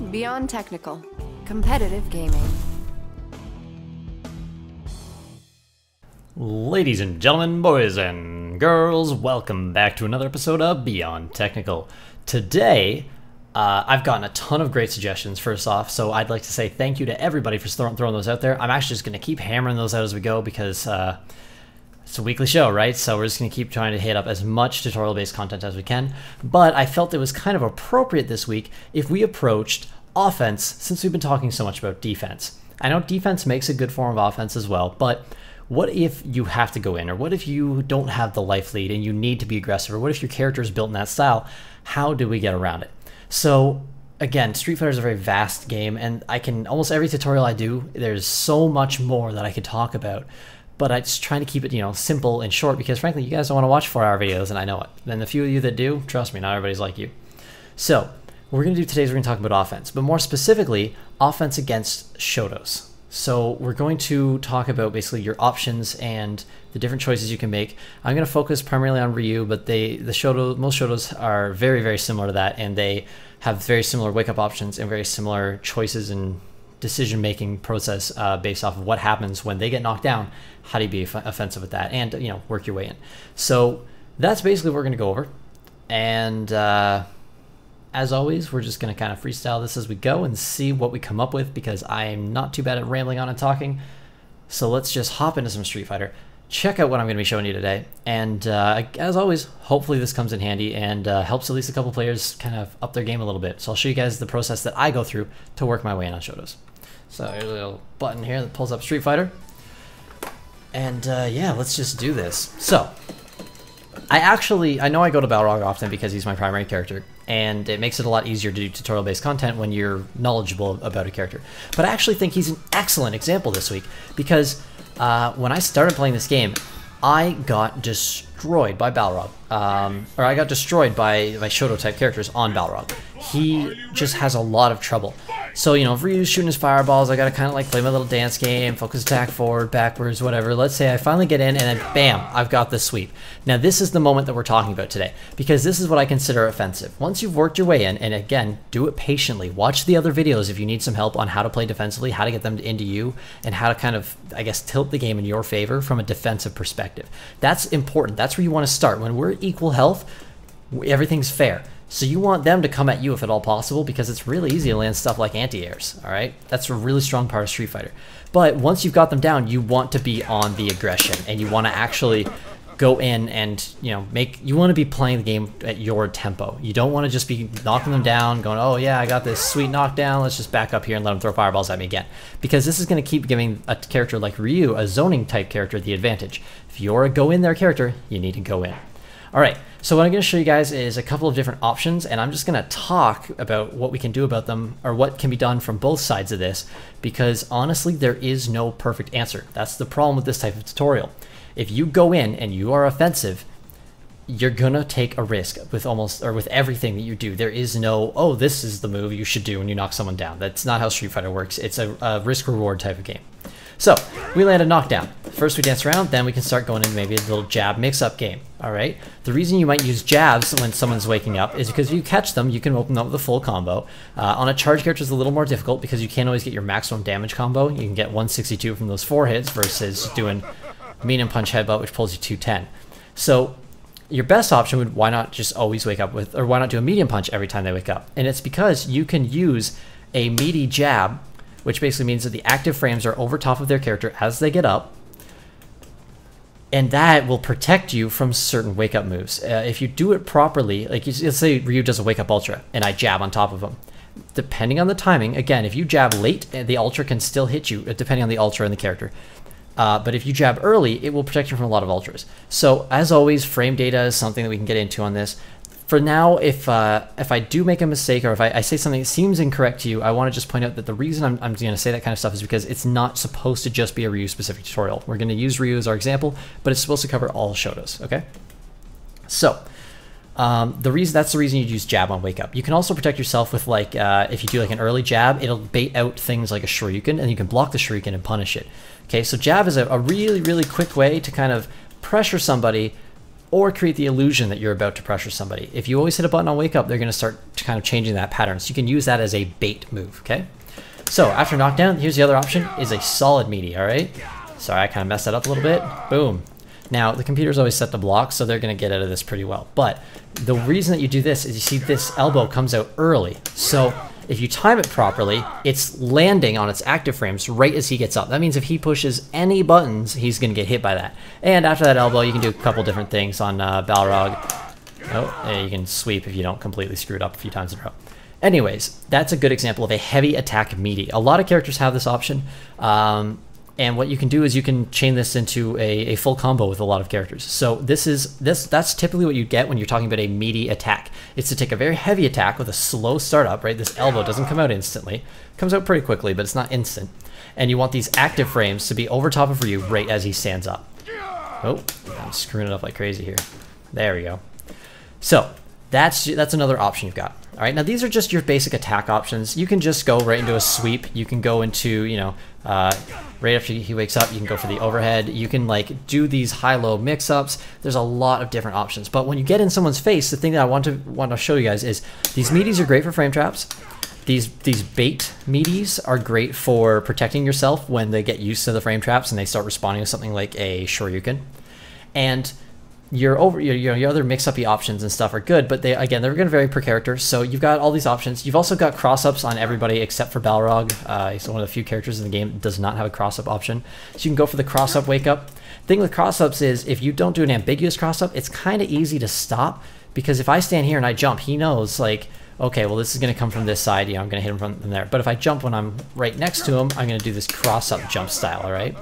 Beyond technical. Competitive gaming. Ladies and gentlemen, boys and girls, welcome back to another episode of Beyond Technical. Today, I've gotten a ton of great suggestions, first off, so I'd like to say thank you to everybody for throwing those out there. I'm actually just going to keep hammering those out as we go because it's a weekly show, right? So we're just going to keep trying to hit up as much tutorial-based content as we can. But I felt it was kind of appropriate this week if we approached offense, since we've been talking so much about defense. I know defense makes a good form of offense as well, but what if you have to go in, or what if you don't have the life lead and you need to be aggressive, or what if your character is built in that style? How do we get around it? So again, Street Fighter is a very vast game, and almost every tutorial I do, there's so much more that I could talk about, but I just trying to keep it, simple and short, because frankly, you guys don't want to watch 4-hour videos, and I know it. And the few of you that do, trust me, not everybody's like you. So what we're going to do today is we're going to talk about offense, but more specifically, offense against Shotos. So we're going to talk about basically your options and the different choices you can make. I'm going to focus primarily on Ryu, but most Shotos are very, very similar to that, and they have very similar wake-up options and very similar choices and decision-making process based off of what happens when they get knocked down. How do you be offensive with that, and work your way in. So that's basically what we're going to go over, and as always, we're just going to kind of freestyle this as we go and see what we come up with, because I'm not too bad at rambling on and talking. So let's just hop into some Street Fighter, check out what I'm going to be showing you today, and as always, hopefully this comes in handy and helps at least a couple players kind of up their game a little bit. So I'll show you guys the process that I go through to work my way in on Shotos. So there's a little button here that pulls up Street Fighter, and yeah, let's just do this. So I know I go to Balrog often because he's my primary character, and it makes it a lot easier to do tutorial-based content when you're knowledgeable about a character. But I actually think he's an excellent example this week, because when I started playing this game, I got destroyed by Balrog. Or I got destroyed by Shoto-type characters on Balrog. He just has a lot of trouble. So, if Ryu's shooting his fireballs, I gotta kind of like play my little dance game, focus attack forward, backwards, whatever. Let's say I finally get in, and then bam, I've got the sweep. Now this is the moment that we're talking about today, because this is what I consider offensive. Once you've worked your way in, and again, do it patiently. Watch the other videos if you need some help on how to play defensively, how to get them into you, and how to kind of, I guess, tilt the game in your favor from a defensive perspective. That's important. That's where you want to start. When we're equal health, everything's fair. So you want them to come at you if at all possible, because it's really easy to land stuff like anti-airs, all right? That's a really strong part of Street Fighter. But once you've got them down, you want to be on the aggression, and you want to actually go in and, you want to be playing the game at your tempo. You don't want to just be knocking them down, going, oh yeah, I got this sweet knockdown, let's just back up here and let them throw fireballs at me again. Because this is going to keep giving a character like Ryu, a zoning type character, the advantage. If you're a go in there character, you need to go in. All right, so what I'm going to show you guys is a couple of different options, and I'm just going to talk about what we can do about them, or what can be done from both sides of this, because honestly, there is no perfect answer. That's the problem with this type of tutorial. If you go in and you are offensive, you're going to take a risk with with everything that you do. There is no, oh, this is the move you should do when you knock someone down. That's not how Street Fighter works. It's a risk-reward type of game. So we land a knockdown. First we dance around, then we can start going into maybe a little jab mix-up game. All right. The reason you might use jabs when someone's waking up is because if you catch them, you can open up with a full combo. On a charge character, it's a little more difficult because you can't always get your maximum damage combo. You can get 162 from those 4 hits versus doing medium punch headbutt, which pulls you 210. So your best option would, why not just always wake up with, or why not do a medium punch every time they wake up? And it's because you can use a meaty jab, which basically means that the active frames are over top of their character as they get up, and that will protect you from certain wake-up moves. If you do it properly, like let's say Ryu does a wake-up ultra, and I jab on top of him. Depending on the timing, again, if you jab late, the ultra can still hit you, depending on the ultra and the character. But if you jab early, it will protect you from a lot of ultras. So, as always, frame data is something that we can get into on this. For now, if I do make a mistake, or if I say something that seems incorrect to you, I want to just point out that the reason I'm going to say that kind of stuff is because it's not supposed to just be a Ryu-specific tutorial. We're going to use Ryu as our example, but it's supposed to cover all Shotos, okay? So, that's the reason you'd use jab on wake up. You can also protect yourself with, like, if you do like an early jab, it'll bait out things like a shuriken, and you can block the shuriken and punish it. Okay, so jab is a really, really quick way to kind of pressure somebody or create the illusion that you're about to pressure somebody. If you always hit a button on wake up, they're going to start kind of changing that pattern. So you can use that as a bait move, okay? So after knockdown, here's the other option, is a solid meaty, all right? Sorry, I kind of messed that up a little bit. Boom. Now, the computer's always set to block, so they're going to get out of this pretty well. But the reason that you do this is you see this elbow comes out early. So if you time it properly, it's landing on its active frames right as he gets up. That means if he pushes any buttons, he's going to get hit by that. And after that elbow, you can do a couple different things on Balrog. Oh, yeah, you can sweep if you don't completely screw it up a few times in a row. Anyways, that's a good example of a heavy attack meaty. A lot of characters have this option. And what you can do is you can chain this into a full combo with a lot of characters. So that's typically what you get when you're talking about a meaty attack. It's to take a very heavy attack with a slow startup, right? This elbow doesn't come out instantly. It comes out pretty quickly, but it's not instant. And you want these active frames to be over top of Ryu right as he stands up. Oh, I'm screwing it up like crazy here. There we go. So that's another option you've got. All right, now these are just your basic attack options. You can just go right into a sweep. You can go into, right after he wakes up, you can go for the overhead. You can like do these high-low mix-ups. There's a lot of different options. But when you get in someone's face, the thing that I want to show you guys is these meaties are great for frame traps. These bait meaties are great for protecting yourself when they get used to the frame traps and they start responding to something like a Shoryuken. And your other mix-up-y options and stuff are good, but they're going to vary per character. So you've got all these options. You've also got cross-ups on everybody except for Balrog. He's one of the few characters in the game that does not have a cross-up option. So you can go for the cross-up wake-up. Thing with cross-ups is if you don't do an ambiguous cross-up, it's kind of easy to stop, because if I stand here and I jump, he knows, like, okay, well, this is going to come from this side. I'm going to hit him from there. But if I jump when I'm right next to him, I'm going to do this cross-up jump style, all right?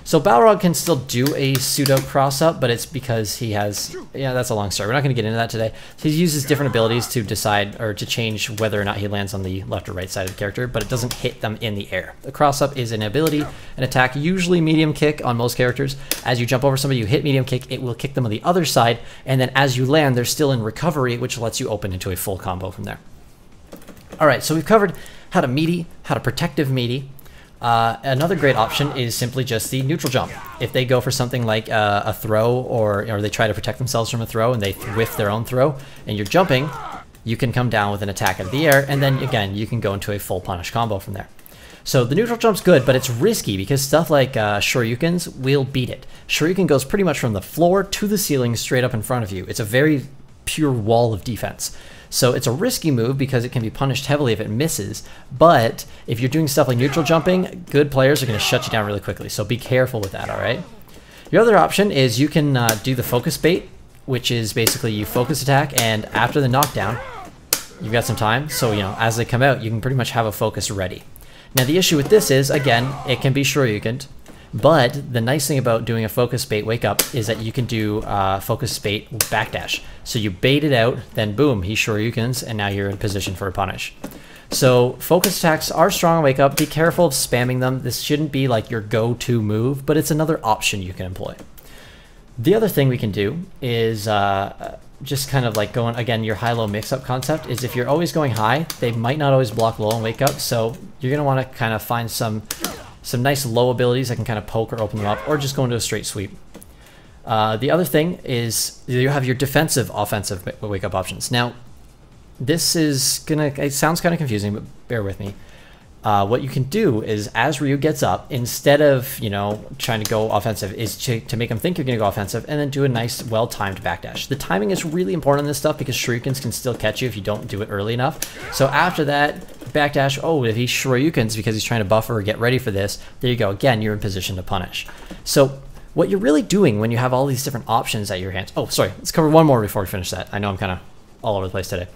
So Balrog can still do a pseudo cross-up, but it's because he has, that's a long story. We're not going to get into that today. So he uses different abilities to decide or to change whether or not he lands on the left or right side of the character, but it doesn't hit them in the air. The cross-up is an ability, an attack, usually medium kick on most characters. As you jump over somebody, you hit medium kick, it will kick them on the other side, and then as you land, they're still in recovery, which lets you open into a full combo from there. All right, so we've covered how to meaty, how to protective meaty. Another great option is simply just the neutral jump. If they go for something like a throw, or they try to protect themselves from a throw and they whiff their own throw, and you're jumping, you can come down with an attack out of the air, and then again, you can go into a full punish combo from there. So the neutral jump's good, but it's risky because stuff like Shoryukens will beat it. Shoryuken goes pretty much from the floor to the ceiling straight up in front of you. It's a very pure wall of defense. So it's a risky move because it can be punished heavily if it misses, but if you're doing stuff like neutral jumping, good players are going to shut you down really quickly, so be careful with that, all right? Your other option is you can do the focus bait, which is basically you focus attack, and after the knockdown, you've got some time, so as they come out, you can pretty much have a focus ready. Now the issue with this is, again, it can be Shoryuken, but the nice thing about doing a focus bait wake up is that you can do focus bait backdash. So you bait it out, then boom, he Shoryukens, and now you're in position for a punish. So focus attacks are strong on wake up. Be careful of spamming them. This shouldn't be like your go-to move, but it's another option you can employ. The other thing we can do is just kind of like going, again, your high-low mix-up concept is if you're always going high, they might not always block low and wake up, so you're going to want to kind of find some nice low abilities that can kind of poke or open them up, or just go into a straight sweep. The other thing is you have your defensive, offensive wake-up options. Now, this is it sounds kind of confusing, but bear with me. What you can do is, as Ryu gets up, instead of trying to go offensive, is to make him think you're going to go offensive, and then do a nice, well-timed backdash. The timing is really important in this stuff because Shoryukens can still catch you if you don't do it early enough. So after that backdash, if he Shoryukens because he's trying to buffer or get ready for this, there you go. Again, you're in position to punish. So what you're really doing when you have all these different options at your hands. Oh, sorry. Let's cover one more before we finish that. I know I'm kind of all over the place today.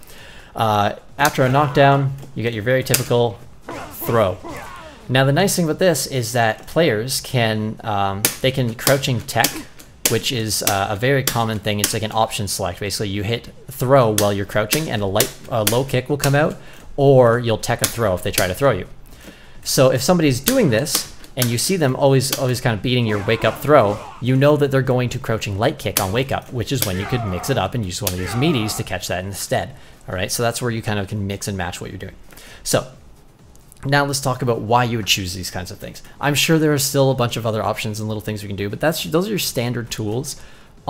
After a knockdown, you get your very typical throw. Now the nice thing about this is that players can crouching tech, which is a very common thing. It's like an option select. Basically, you hit throw while you're crouching, and a low kick will come out, or you'll tech a throw if they try to throw you. So if somebody's doing this, and you see them always kind of beating your wake up throw, you know that they're going to crouching light kick on wake up, which is when you could mix it up and use one of these meaties to catch that instead. All right, so that's where you kind of can mix and match what you're doing. So now let's talk about why you would choose these kinds of things. I'm sure there are still a bunch of other options and little things we can do, but those are your standard tools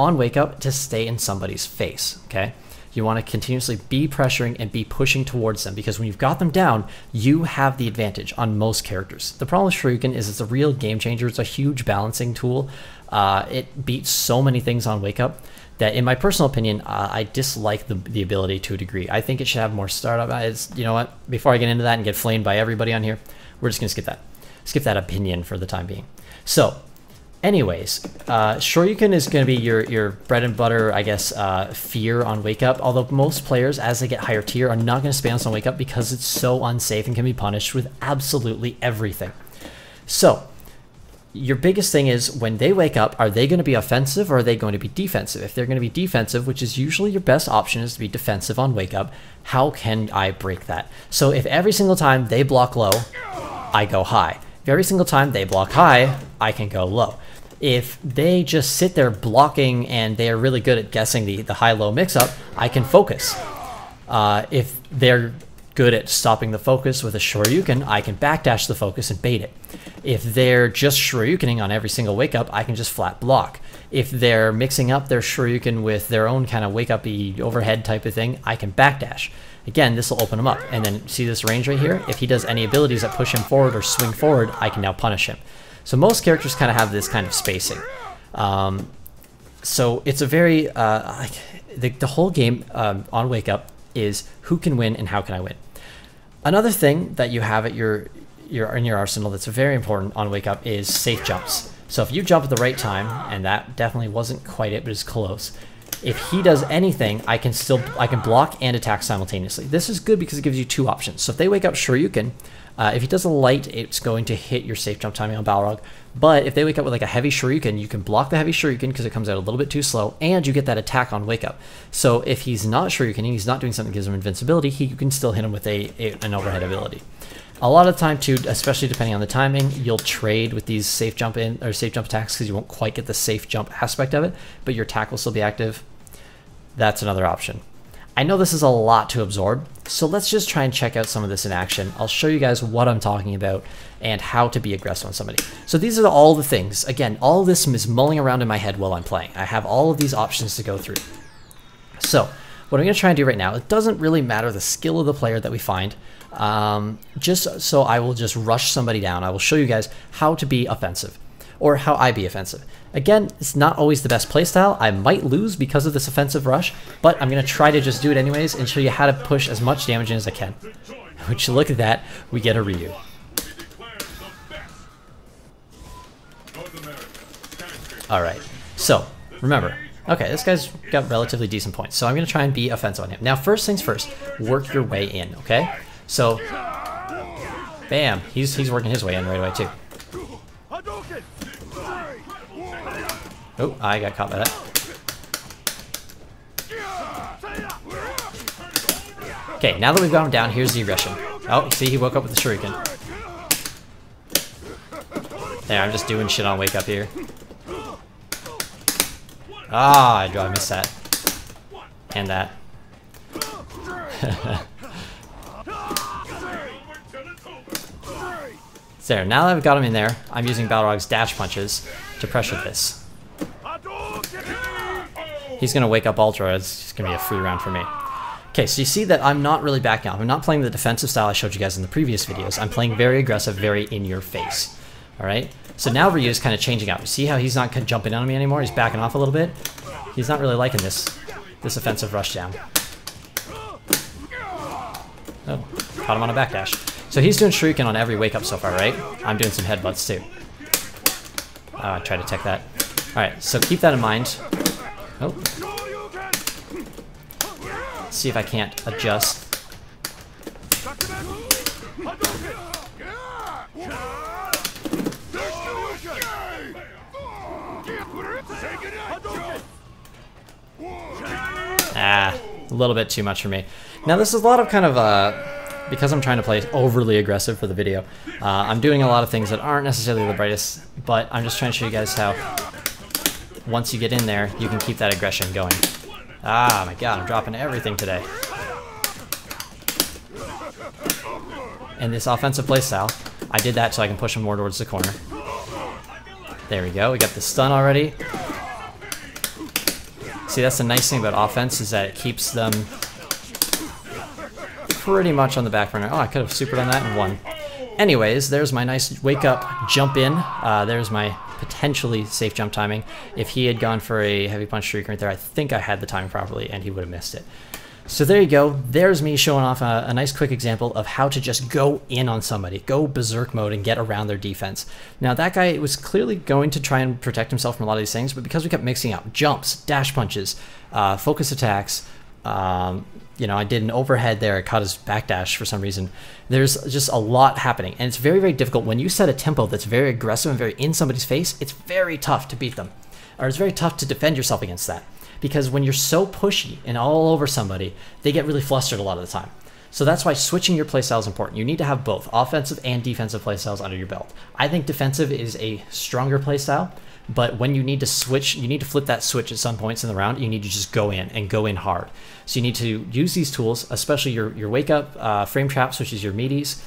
on wake up to stay in somebody's face, okay? You want to continuously be pressuring and be pushing towards them, because when you've got them down, you have the advantage on most characters. The problem with Shoryuken is it's a real game changer. It's a huge balancing tool. It beats so many things on wake up that, in my personal opinion, I dislike the ability to a degree. I think it should have more startup. You know what? Before I get into that and get flamed by everybody on here, we're just going to skip that. Skip that opinion for the time being. So, anyways, Shoryuken is going to be your bread and butter, I guess, fear on wake up. Although most players, as they get higher tier, are not going to spam this on wake up because it's so unsafe and can be punished with absolutely everything. So, your biggest thing is, when they wake up, are they going to be offensive or are they going to be defensive? If they're going to be defensive, which is usually your best option, is to be defensive on wake up, how can I break that? So if every single time they block low, I go high. If every single time they block high, I can go low. If they just sit there blocking and they are really good at guessing the high-low mix-up, I can focus. If they're good at stopping the focus with a Shoryuken, I can backdash the focus and bait it. If they're just Shoryukening on every single wake up, I can just flat block. If they're mixing up their Shoryuken with their own kind of wake up-y overhead type of thing, I can backdash. Again, this will open him up. And then see this range right here? If he does any abilities that push him forward or swing forward, I can now punish him. So most characters kind of have this kind of spacing. So it's a very, the whole game on wake up is who can win and how can I win. Another thing that you have at in your arsenal that's very important on wake up is safe jumps. So if you jump at the right time, and that definitely wasn't quite it, but it's close. If he does anything, I can block and attack simultaneously. This is good because it gives you two options. So if they wake up Shoryuken, if he does a light, it's going to hit your safe jump timing on Balrog. But if they wake up with like a heavy Shoryuken, you can block the heavy Shoryuken because it comes out a little bit too slow, and you get that attack on wake up. So if he's not Shoryukening, he's not doing something that gives him invincibility, you can still hit him with an overhead ability. A lot of the time too, especially depending on the timing, you'll trade with these safe jump attacks because you won't quite get the safe jump aspect of it, but your attack will still be active. That's another option. I know this is a lot to absorb, so let's just try and check out some of this in action. I'll show you guys what I'm talking about and how to be aggressive on somebody. So these are all the things. Again, all of this is mulling around in my head while I'm playing. I have all of these options to go through. So what I'm going to try and do right now, it doesn't really matter the skill of the player that we find. Just so I will just rush somebody down. I will show you guys how to be offensive, or how I be offensive. Again, it's not always the best playstyle. I might lose because of this offensive rush, but I'm going to try to just do it anyways and show you how to push as much damage in as I can. Which, look at that, we get a Ryu. Alright, so, remember, okay, this guy's got relatively decent points, so I'm going to try and be offensive on him. Now, first things first, work your way in, okay? So, bam, he's working his way in right away too. Oh, I got caught by that. Okay, now that we've got him down, here's the aggression. Oh, see, he woke up with the Shuriken. There, I'm just doing shit on wake up here. Ah, I missed that. And that. There, now that I've got him in there, I'm using Balrog's dash punches to pressure this. He's going to wake up Ultra. It's just going to be a free round for me. Okay, so you see that I'm not really backing off. I'm not playing the defensive style I showed you guys in the previous videos. I'm playing very aggressive, very in your face. Alright? So now Ryu is kind of changing out. See how he's not jumping on me anymore? He's backing off a little bit. He's not really liking this offensive rush down. Oh, caught him on a backdash. So he's doing Shuriken on every wake up so far, right? I'm doing some headbutts too. I tried to tech that. Alright, so keep that in mind. Oh. Let's see if I can't adjust. Ah, a little bit too much for me. Now this is a lot of kind of, because I'm trying to play overly aggressive for the video, I'm doing a lot of things that aren't necessarily the brightest, but I'm just trying to show you guys how once you get in there, you can keep that aggression going. Ah, my god, I'm dropping everything today. And this offensive playstyle, I did that so I can push him more towards the corner. There we go, we got the stun already. See, that's the nice thing about offense, is that it keeps them pretty much on the back burner. Oh, I could have super done that and won. Anyways, there's my nice wake up, jump in. There's my potentially safe jump timing. If he had gone for a heavy punch streak right there, I think I had the timing properly and he would have missed it. So there you go. There's me showing off a nice quick example of how to just go in on somebody, go berserk mode and get around their defense. Now that guy was clearly going to try and protect himself from a lot of these things, but because we kept mixing up jumps, dash punches, focus attacks, you know, I did an overhead there, I caught his backdash for some reason. There's just a lot happening, and it's very, very difficult. When you set a tempo that's very aggressive and very in somebody's face, it's very tough to beat them, or it's very tough to defend yourself against that. Because when you're so pushy and all over somebody, they get really flustered a lot of the time. So that's why switching your playstyle is important. You need to have both offensive and defensive playstyles under your belt. I think defensive is a stronger playstyle, but when you need to switch, you need to flip that switch at some points in the round. You need to just go in and go in hard. So you need to use these tools, especially your wake up, frame traps, which is your meaties.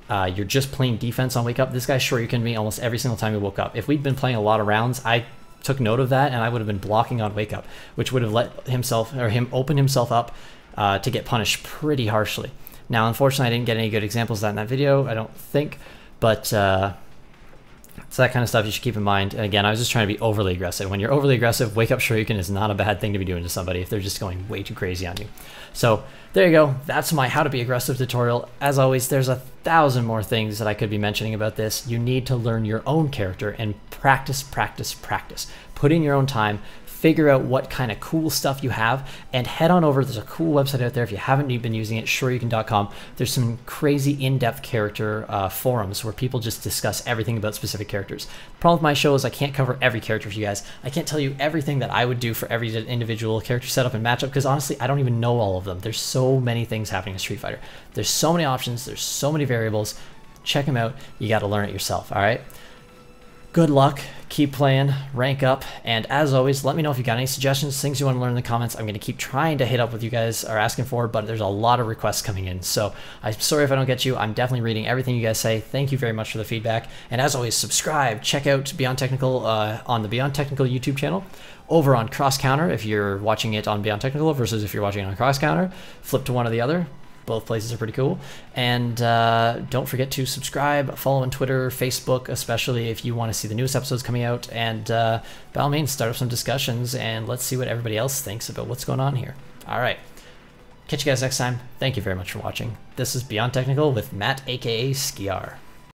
You're just plain defense on wake up. This guy shurikened me almost every single time he woke up. If we'd been playing a lot of rounds, I took note of that, and I would have been blocking on wake up, which would have let him open himself up to get punished pretty harshly. Now, unfortunately, I didn't get any good examples of that in that video, I don't think, but it's that kind of stuff you should keep in mind. And again, I was just trying to be overly aggressive. When you're overly aggressive, wake up shuriken is not a bad thing to be doing to somebody if they're just going way too crazy on you. So there you go. That's my how to be aggressive tutorial. As always, there's 1,000 more things that I could be mentioning about this. You need to learn your own character and practice, practice, practice. Put in your own time. Figure out what kind of cool stuff you have, and head on over. There's a cool website out there if you haven't been using it, shuriken.com. There's some crazy in-depth character forums where people just discuss everything about specific characters. The problem with my show is I can't cover every character for you guys. I can't tell you everything that I would do for every individual character setup and matchup, because honestly, I don't even know all of them. There's so many things happening in Street Fighter. There's so many options. There's so many variables. Check them out. You got to learn it yourself, all right? Good luck, keep playing, rank up, and as always, let me know if you got any suggestions, things you want to learn in the comments. I'm going to keep trying to hit up what you guys are asking for, but there's a lot of requests coming in, so I'm sorry if I don't get you. I'm definitely reading everything you guys say. Thank you very much for the feedback, and as always, subscribe, check out Beyond Technical on the Beyond Technical YouTube channel, over on CrossCounter if you're watching it on Beyond Technical versus if you're watching it on CrossCounter. Flip to one or the other. Both places are pretty cool. And don't forget to subscribe, follow on Twitter, Facebook, especially if you want to see the newest episodes coming out. And by all means, start up some discussions and let's see what everybody else thinks about what's going on here. All right. Catch you guys next time. Thank you very much for watching. This is Beyond Technical with Matt, aka Skiar.